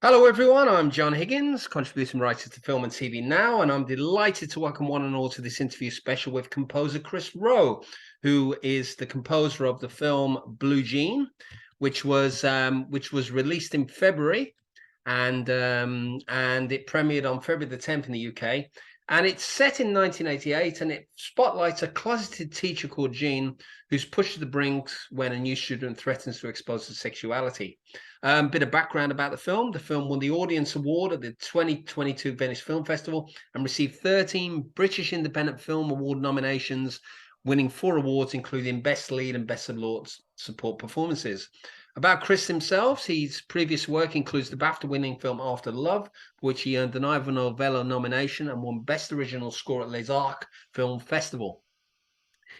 Hello, everyone. I'm John Higgins, contributing writer to Film and TV Now, and I'm delighted to welcome one and all to this interview special with composer Chris Roe, who is the composer of the film Blue Jean, which was released in February, and it premiered on February the 10th in the UK. And it's set in 1988, and it spotlights a closeted teacher called Jean, who's pushed to the brink when a new student threatens to expose her sexuality. Bit of background about the film. The film won the Audience Award at the 2022 Venice Film Festival and received 13 British Independent Film Award nominations, winning 4 awards, including Best Lead and Best Support Performances. About Chris himself, his previous work includes the BAFTA-winning film After Love, for which he earned an Ivor Novello nomination and won Best Original Score at Les Arcs Film Festival.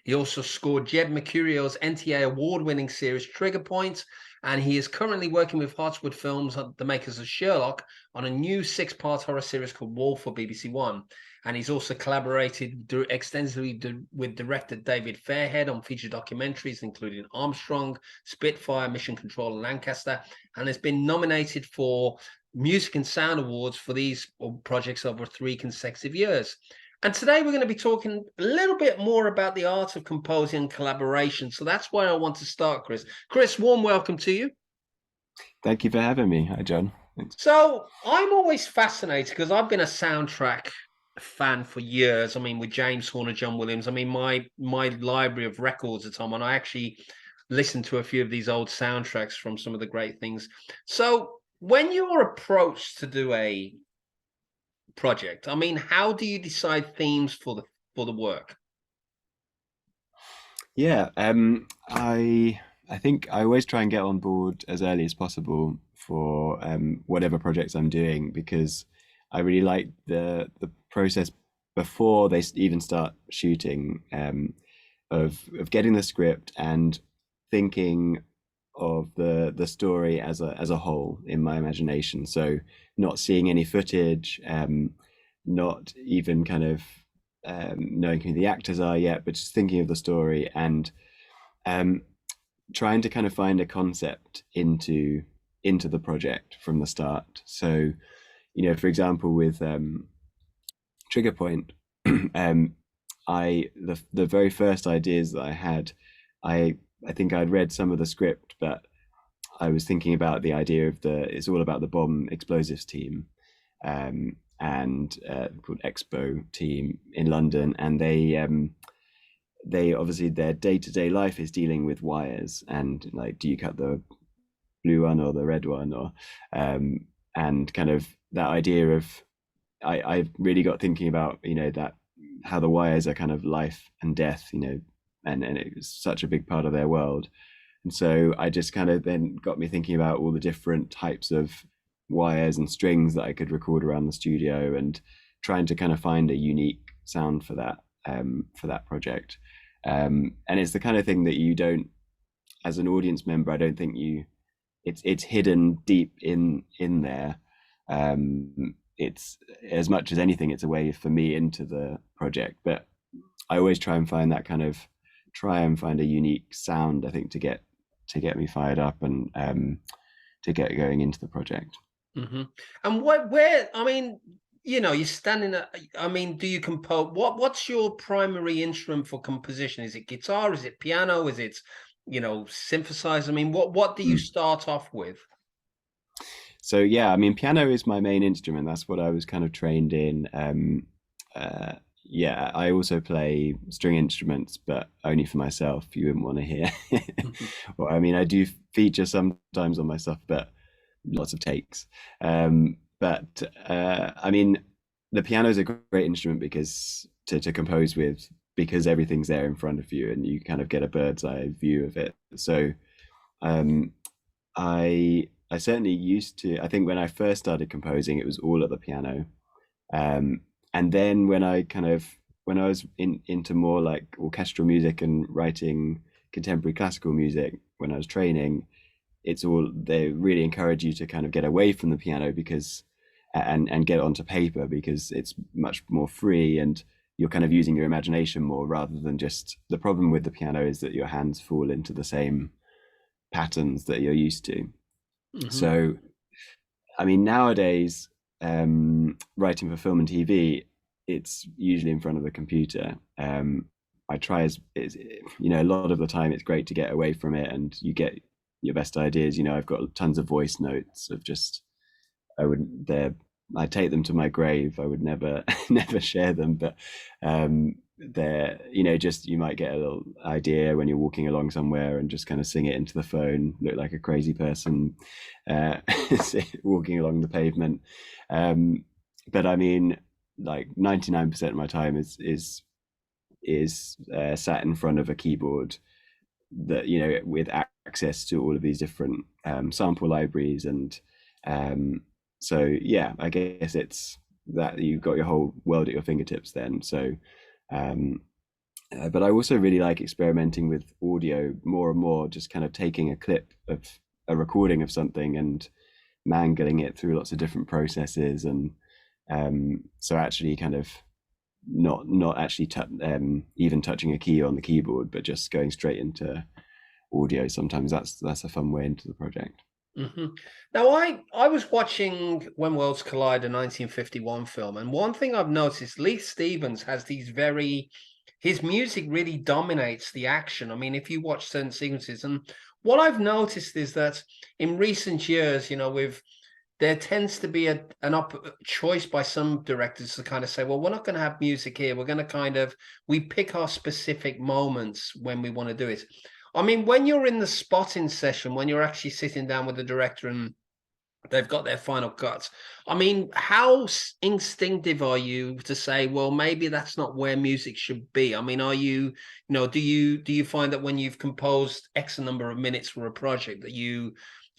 He also scored Jed Mercurio's NTA award-winning series Trigger Point, and he is currently working with Hartswood Films, the makers of Sherlock, on a new 6-part horror series called Wolf for BBC One. And he's also collaborated extensively with director David Fairhead on feature documentaries, including Armstrong, Spitfire, Mission Control, and Lancaster, and has been nominated for Music and Sound Awards for these projects over 3 consecutive years. And today we're going to be talking a little bit more about the art of composing and collaboration. So that's why I want to start, Chris. Chris, warm welcome to you. Thank you for having me. Hi, John. Thanks. So I'm always fascinated because I've been a soundtrack fan for years. I mean, with James Horner, John Williams. I mean, my library of records at time, and I actually listened to a few of these old soundtracks from some of the great things. So when you're approached to do a project, I mean, how do you decide themes for the work? Yeah, I think I always try and get on board as early as possible for whatever projects I'm doing because I really like the process before they even start shooting, of getting the script and thinking of the story as a whole in my imagination. So not seeing any footage, not even kind of knowing who the actors are yet, but just thinking of the story and um, trying to kind of find a concept into the project from the start. So, for example, with Trigger Point, um, the very first ideas that I had, I think I'd read some of the script, but I was thinking about the idea of it's all about the bomb explosives team, and called Expo team in London, and they obviously their day to day life is dealing with wires and like, do you cut the blue one or the red one, or and kind of that idea of I really got thinking about that how the wires are kind of life and death, and it was such a big part of their world. And so I just kind of then got me thinking about all the different types of wires and strings that I could record around the studio and trying to kind of find a unique sound for that project. And it's the kind of thing that you don't, as an audience member, I don't think it's hidden deep in there. It's, as much as anything, it's a way for me into the project, but I always try and find a unique sound, I think, to get me fired up and to get going into the project. Mm-hmm. And where, I mean, you're standing at, I mean, do you compose, what's your primary instrument for composition? Is it guitar? Is it piano? Is it, synthesizer? I mean, what do you Mm. start off with? So yeah, I mean, piano is my main instrument. That's what I was kind of trained in. Yeah, I also play string instruments, but only for myself. You wouldn't want to hear. Well, I mean, I do feature sometimes on my stuff, but lots of takes. But I mean, the piano is a great instrument because to compose with, because everything's there in front of you and you kind of get a bird's eye view of it. So um, I certainly used to. I think when I first started composing, it was all at the piano. Um, and then when I was into more like orchestral music and writing contemporary classical music when I was training, it's all, they really encourage you to kind of get away from the piano because and get onto paper because it's much more free and you're kind of using your imagination more rather than just, the problem with the piano is that your hands fall into the same patterns that you're used to. Hmm. So I mean, nowadays, writing for film and TV, it's usually in front of the computer. I try a lot of the time it's great to get away from it and you get your best ideas. I've got tons of voice notes of just, I wouldn't, I take them to my grave. I would never, never share them, but they're, just you might get a little idea when you're walking along somewhere and just kind of sing it into the phone, look like a crazy person uh, walking along the pavement. But I mean, like 99% of my time is sat in front of a keyboard that with access to all of these different sample libraries and so yeah, I guess it's that you've got your whole world at your fingertips then. So um but I also really like experimenting with audio more and more, just kind of taking a clip of a recording of something and mangling it through lots of different processes and so actually kind of not actually even touching a key on the keyboard, but just going straight into audio. Sometimes that's a fun way into the project. Hmm. Now, I was watching When Worlds Collide, a 1951 film, and one thing I've noticed, Lee Stevens has these his music really dominates the action. I mean, if you watch certain sequences, and what I've noticed is that in recent years, there tends to be choice by some directors to kind of say, well, we're not going to have music here. We're going to we pick our specific moments when we want to do it. I mean, when you're in the spotting session, when you're actually sitting down with the director and they've got their final cuts, I mean, how instinctive are you to say, well, maybe that's not where music should be? I mean, do you find that when you've composed X number of minutes for a project that you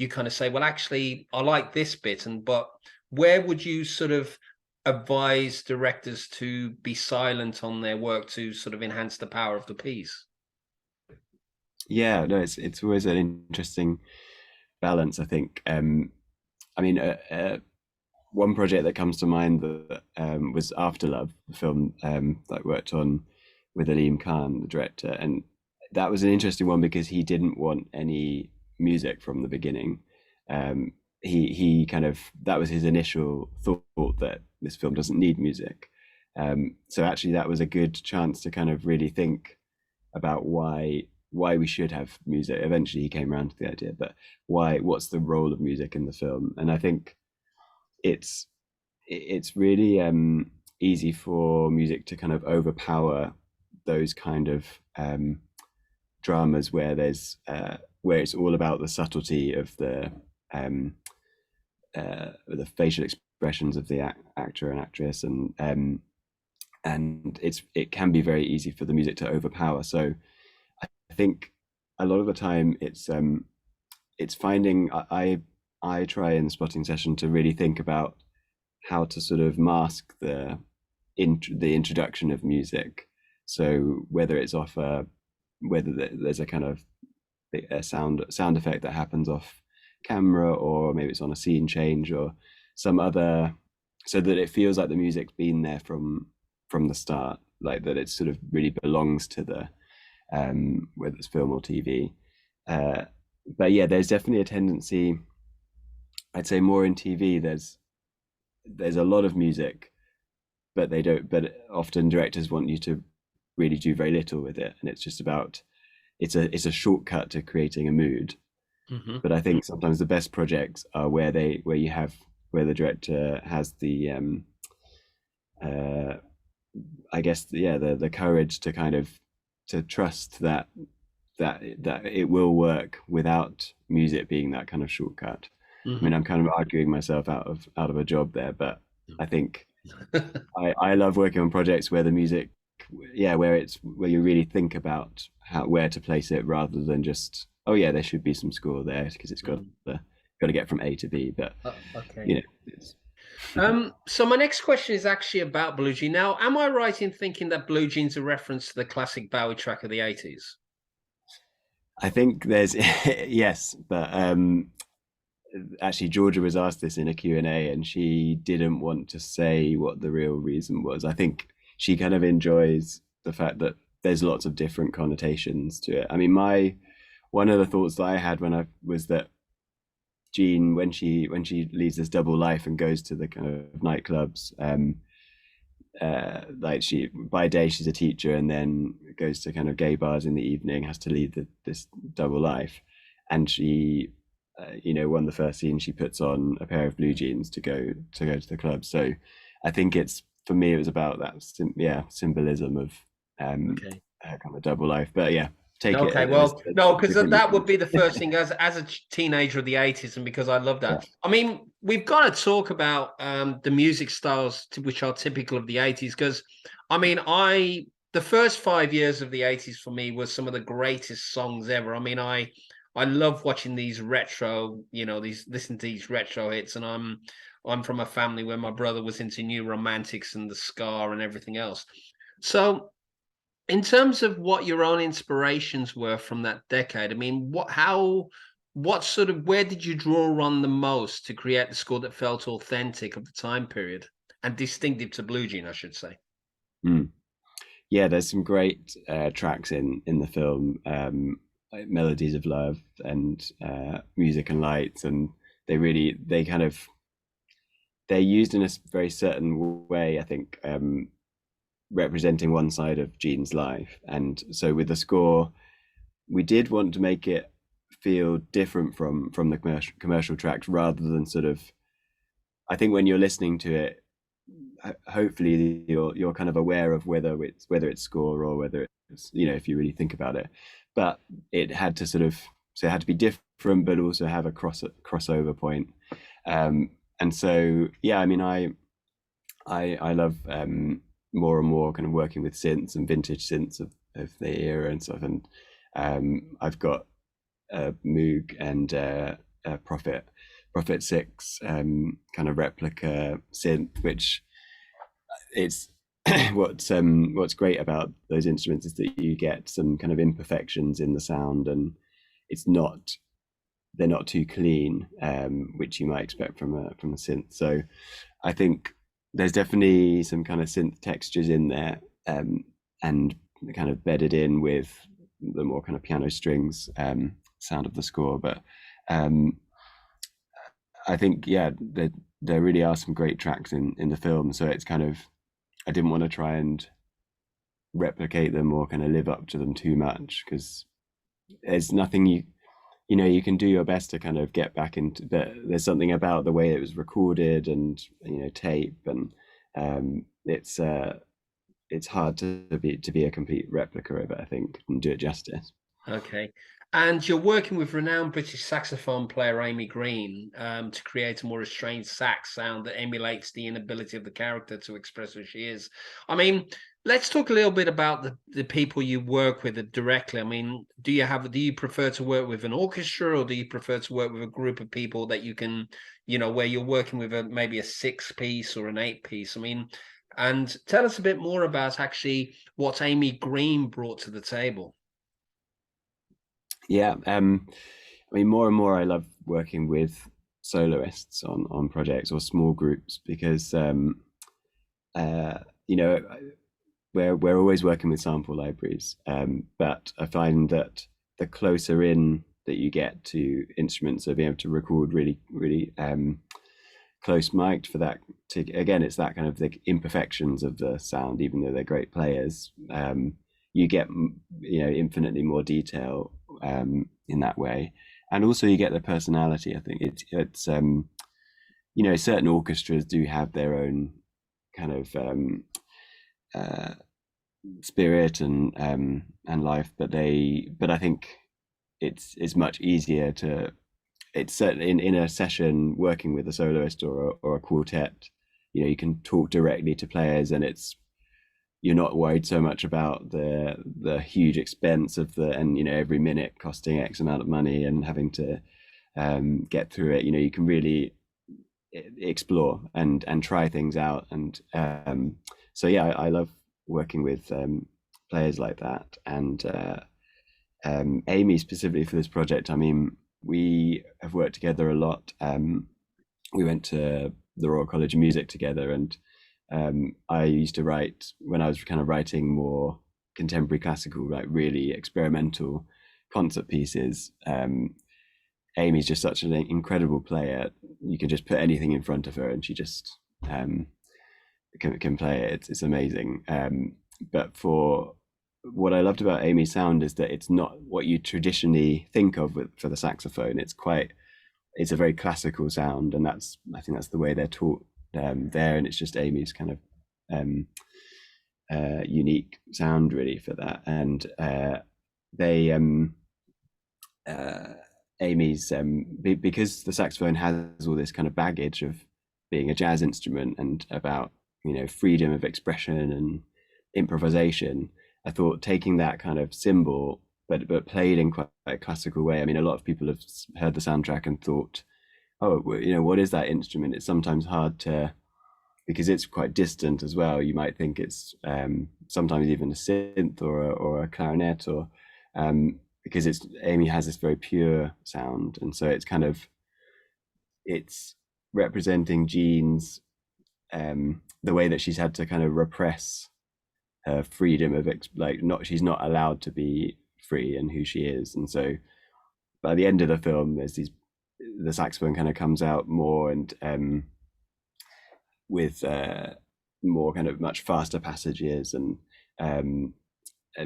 kind of say, well, actually, I like this bit, but where would you sort of advise directors to be silent on their work to sort of enhance the power of the piece? Yeah, no, it's always an interesting balance, I think. I mean, one project that comes to mind that was After Love, the film that I worked on with Aleem Khan, the director, and that was an interesting one because he didn't want any music from the beginning. He kind of, that was his initial thought, that this film doesn't need music. So actually, that was a good chance to kind of really think about why we should have music. Eventually, he came around to the idea, but what's the role of music in the film? And I think it's really easy for music to kind of overpower those kind of dramas where it's all about the subtlety of the facial expressions of the actor and actress, and it can be very easy for the music to overpower. So I think a lot of the time it's finding, I try in the spotting session to really think about how to sort of mask the introduction of music. So whether it's whether there's a kind of a sound effect that happens off camera, or maybe it's on a scene change or some other, so that it feels like the music's been there from the start, like that it sort of really belongs to the whether it's film or TV. But yeah, there's definitely a tendency, I'd say more in TV, there's a lot of music, but they don't, but often directors want you to really do very little with it, and it's just about, it's a shortcut to creating a mood. Mm-hmm. But I think sometimes the best projects are where the director has the uh I guess, yeah, the courage to kind of to trust that it will work without music being that kind of shortcut. I mean, Mm-hmm. I'm kind of arguing myself out of a job there, but I think I love working on projects where the music, yeah, where you really think about where to place it, rather than just, oh yeah, there should be some score there because it's got to get from A to B. But Okay. you know, it's So my next question is actually about Blue Jean. Now, am I right in thinking that Blue Jean's a reference to the classic Bowie track of the 80s? I think there's yes, but actually Georgia was asked this in a Q&A and she didn't want to say what the real reason was. I think she kind of enjoys the fact that there's lots of different connotations to it. I mean, one of the thoughts that I had when I was that Jean, when she leads this double life and goes to the kind of nightclubs, like she by day she's a teacher and then goes to kind of gay bars in the evening, has to lead this double life, and she one the first scene she puts on a pair of blue jeans to go to the club. So I think it's, for me, it was about that symbolism of Okay. kind of double life. But yeah, take it Okay, as, well, no, because different that would meanings. be the first thing as a teenager of the 80s, and because I love Yeah. that. I mean, we've got to talk about the music styles which are typical of the 80s, because I mean, the first 5 years of the 80s for me was some of the greatest songs ever. I mean, I love watching these retro, listen to these retro hits, and I'm from a family where my brother was into New Romantics and the ska and everything else. So in terms of what your own inspirations were from that decade, I mean, what sort of, where did you draw on the most to create the score that felt authentic of the time period and distinctive to Blue Jean, I should say? Mm. Yeah, there's some great tracks in the film, like Melodies of Love and Music and Lights, and they kind of, they're used in a very certain way, I think, representing one side of Gene's life. And so with the score, we did want to make it feel different from the commercial tracks, rather than sort of, I think when you're listening to it, hopefully you're kind of aware of whether it's score or whether it's, if you really think about it. But it had to sort of, so it had to be different but also have a crossover point. And so yeah, I mean, I love more and more kind of working with synths and vintage synths of the era and stuff. And I've got Moog and Prophet 6 kind of replica synth, which it's what's great about those instruments is that you get some kind of imperfections in the sound, and they're not too clean, which you might expect from a synth. So I think there's definitely some kind of synth textures in there, and kind of bedded in with the more kind of piano strings sound of the score. But I think, yeah, there really are some great tracks in the film. So it's kind of, I didn't want to try and replicate them or kind of live up to them too much, because there's nothing you can do your best to kind of get back into, but there's something about the way it was recorded and tape, and it's hard to be a complete replica of it, I think, and do it justice. Okay. And you're working with renowned British saxophone player Amy Green to create a more restrained sax sound that emulates the inability of the character to express who she is. I mean, let's talk a little bit about the people you work with directly. I mean, do you prefer to work with an orchestra, or do you prefer to work with a group of people that you can, where you're working with maybe a 6-piece or an 8-piece? I mean, and tell us a bit more about actually what Amy Green brought to the table. Yeah, I mean, more and more I love working with soloists on projects or small groups, because uh, you know we're always working with sample libraries, but I find that the closer in that you get to instruments, so being able to record really close mic'd for that, to again, it's that kind of the imperfections of the sound, even though they're great players, you get infinitely more detail in that way. And also you get the personality. I think it's certain orchestras do have their own kind of spirit and life, but I think it's much easier to, it's certainly in a session working with a soloist or a quartet, you can talk directly to players, and you're not worried so much about the huge expense of and every minute costing X amount of money and having to get through it. You can really explore and try things out, and so yeah, I love working with players like that. And Amy, specifically for this project, I mean, we have worked together a lot. We went to the Royal College of Music together, and I used to write, when I was kind of writing more contemporary classical, like really experimental concert pieces. Amy's just such an incredible player. You can just put anything in front of her, and she just um, can play it. It's amazing. But for what I loved about Amy's sound is that it's not what you traditionally think of for the saxophone. It's a very classical sound, and I think that's the way they're taught there, and it's just Amy's kind of um, unique sound really for that. And they uh, Amy's because the saxophone has all this kind of baggage of being a jazz instrument and about freedom of expression and improvisation. I thought taking that kind of symbol, but played in quite a classical way. I mean, a lot of people have heard the soundtrack and thought, oh, what is that instrument? It's sometimes hard to, because it's quite distant as well. You might think it's sometimes even a synth or a clarinet, or because Amy has this very pure sound, and so it's representing Jean's the way that she's had to kind of repress her freedom of she's not allowed to be free in who she is. And so by the end of the film, the saxophone kind of comes out more, and with more kind of much faster passages, and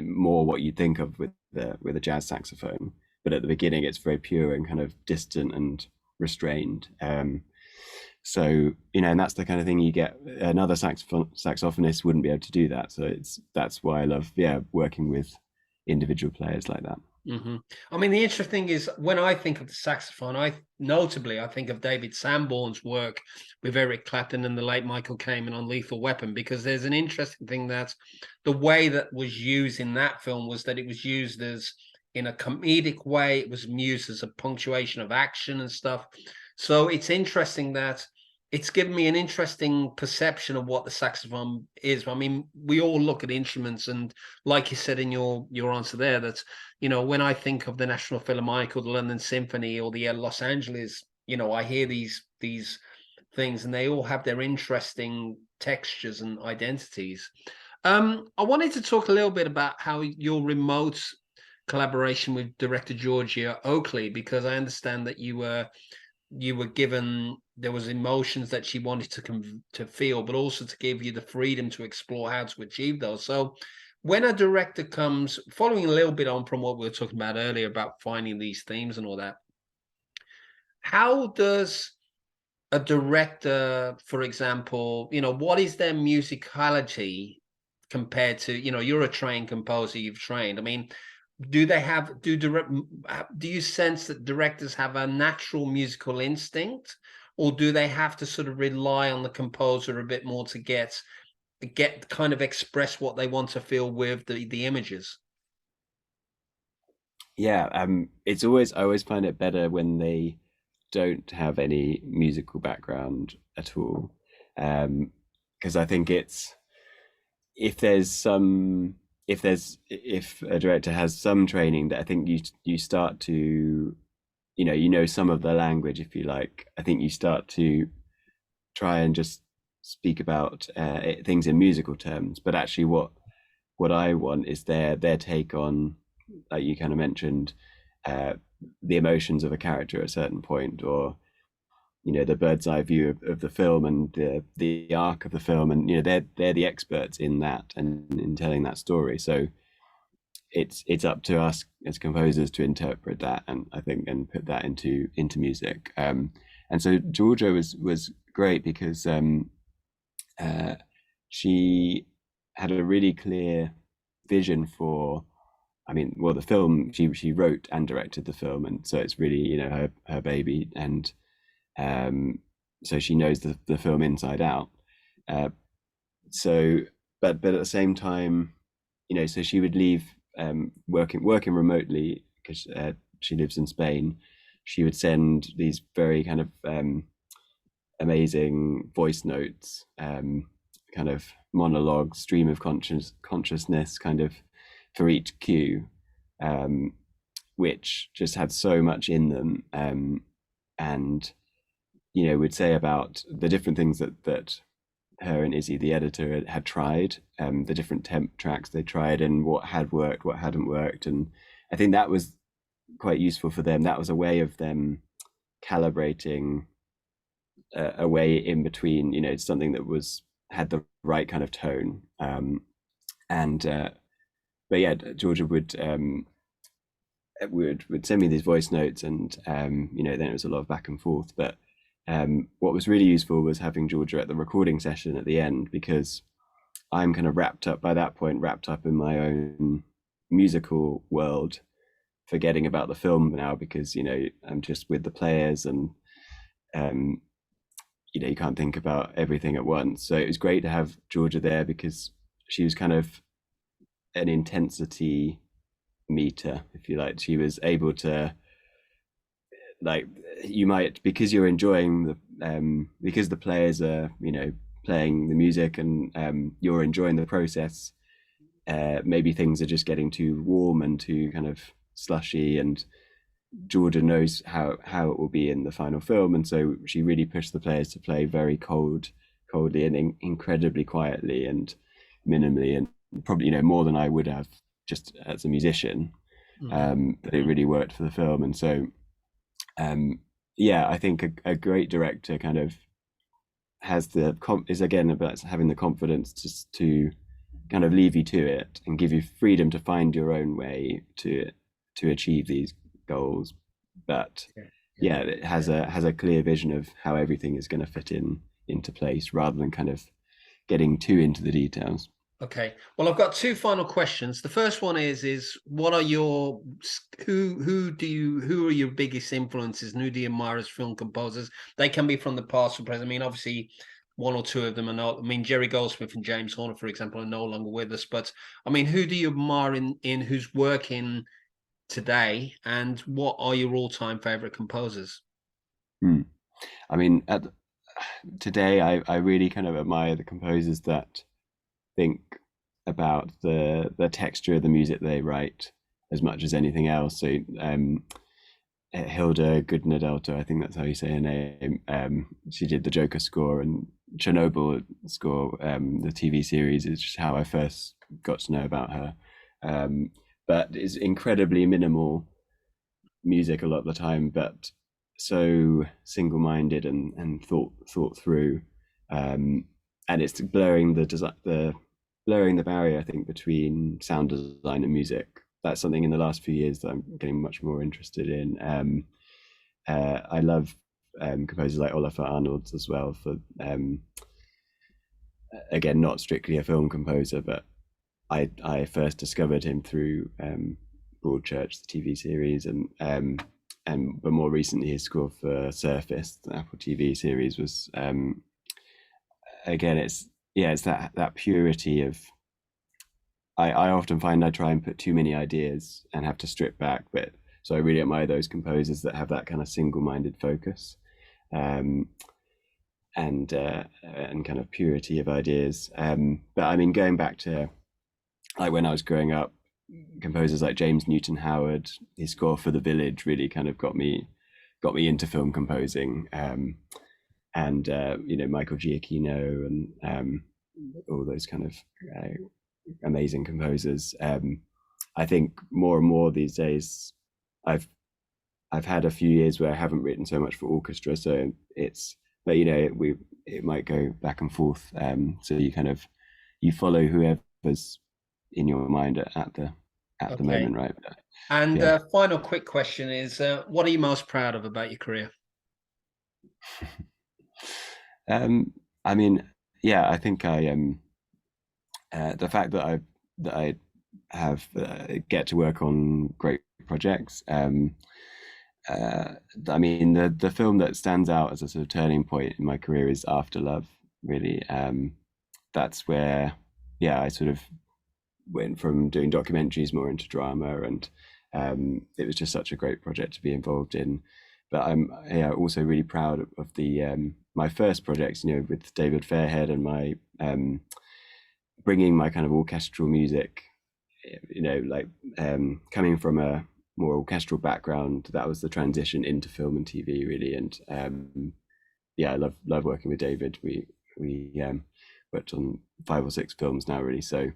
more what you'd think of with a jazz saxophone. But at the beginning, it's very pure and kind of distant and restrained. So and that's the kind of thing you get. Another saxophonist wouldn't be able to do that. So that's why I love working with individual players like that. Mm-hmm. I mean, the interesting thing is when I think of the saxophone, I think of David Sanborn's work with Eric Clapton and the late Michael Kamen on Lethal Weapon, because there's an interesting thing that the way that was used in that film was that it was used as in a comedic way. It was used as a punctuation of action and stuff. So it's interesting that it's given me an interesting perception of what the saxophone is. I mean, we all look at instruments, and like you said in your answer there, that when I think of the National Philharmonic or the London Symphony or the Los Angeles, I hear these things, and they all have their interesting textures and identities. I wanted to talk a little bit about how your remote collaboration with director Georgia Oakley, because I understand that you were given, there was emotions that she wanted to feel, but also to give you the freedom to explore how to achieve those. So when a director comes, following a little bit on from what we were talking about earlier about finding these themes and all that, how does a director, for example, what is their musicality compared to, you're a trained composer, you've trained. I mean, do you sense that directors have a natural musical instinct, or do they have to sort of rely on the composer a bit more to get kind of express what they want to feel with the images? Yeah, I always find it better when they don't have any musical background at all, because I think it's if there's some if a director has some training, that I think you start to some of the language, if you like. I think you start to try and just speak about things in musical terms, but actually what I want is their take on, like you kind of mentioned, uh, the emotions of a character at a certain point, or the bird's eye view of the film and the arc of the film, and they're the experts in that and in telling that story. So it's up to us as composers to interpret that, and I think, and put that into music. And so Georgia was great because she had a really clear vision for, I mean, well, the film, she wrote and directed the film, and so it's really her baby, and so she knows the film inside out. So but at the same time, so she would leave working remotely, because she lives in Spain. She would send these very kind of amazing voice notes, kind of monologue, stream of consciousness kind of for each cue, which just had so much in them, and would say about the different things that her and Izzy, the editor, had tried, the different temp tracks they tried, and what had worked, what hadn't worked. And I think that was quite useful for them. That was a way of them calibrating a way in between, something that was had the right kind of tone. And But yeah, Georgia would send me these voice notes, and then it was a lot of back and forth. But what was really useful was having Georgia at the recording session at the end, because I'm kind of wrapped up by that point, wrapped up in my own musical world, forgetting about the film now, because I'm just with the players, and um, you can't think about everything at once. So it was great to have Georgia there, because she was kind of an intensity meter, if you like. She was able to, like, you might, because you're enjoying because the players are playing the music, and you're enjoying the process, maybe things are just getting too warm and too kind of slushy, and Georgia knows how it will be in the final film, and so she really pushed the players to play very coldly and incredibly quietly and minimally, and probably more than I would have just as a musician. But it really worked for the film. And so yeah, I think a great director kind of has is again about having the confidence to kind of leave you to it and give you freedom to find your own way to achieve these goals. But yeah, it has a clear vision of how everything is going to fit into place, rather than kind of getting too into the details. Okay. Well, I've got two final questions. The first one is what are your who are your biggest influences? And who do you admire as film composers? They can be from the past or present. I mean, obviously, one or two of them are not. I mean, Jerry Goldsmith and James Horner, for example, are no longer with us. But I mean, who do you admire in who's working today, and what are your all-time favorite composers? I mean, today, I really kind of admire the composers that think about the texture of the music they write as much as anything else. So Hilda Goodnadelto, I think that's how you say her name. She did the Joker score and Chernobyl score. The TV series is just how I first got to know about her. But it's incredibly minimal music a lot of the time, but so single-minded and thought through. And it's blurring the barrier, I think, between sound design and music. That's something in the last few years that I'm getting much more interested in. I love composers like Olafur Arnalds as well, for again, not strictly a film composer, but I first discovered him through Broadchurch, the TV series, but more recently his score for Surface, the Apple TV series, was again, it's that purity of. I often find I try and put too many ideas and have to strip back, but so I really admire those composers that have that kind of single-minded focus, and kind of purity of ideas. But I mean, going back to like when I was growing up, composers like James Newton Howard, his score for The Village really kind of got me into film composing, and Michael Giacchino and all those kind of amazing composers. I think more and more these days, I've had a few years where I haven't written so much for orchestra, so but it might go back and forth. So you follow whoever's in your mind at the moment, right? And final quick question is, what are you most proud of about your career? I mean, yeah, I think the fact that I have get to work on great projects. I mean, the film that stands out as a sort of turning point in my career is After Love. Really, that's where, yeah, I sort of went from doing documentaries more into drama, and it was just such a great project to be involved in. But I'm also really proud of the my first projects, with David Fairhead, and my bringing my kind of orchestral music, coming from a more orchestral background. That was the transition into film and TV, really. And I love working with David. We worked on 5 or 6 films now, really. So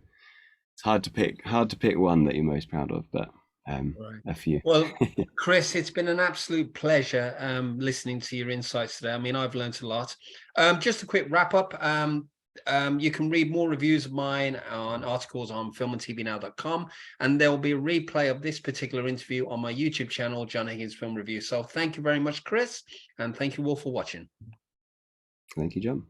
it's hard to pick one that you're most proud of, but a few. Well, Chris, it's been an absolute pleasure listening to your insights today. I mean, I've learned a lot. Just a quick wrap up. You can read more reviews of mine on articles on filmandtvnow.com, and there will be a replay of this particular interview on my YouTube channel, John Higgins Film Review. So thank you very much, Chris, and thank you all for watching. Thank you, John.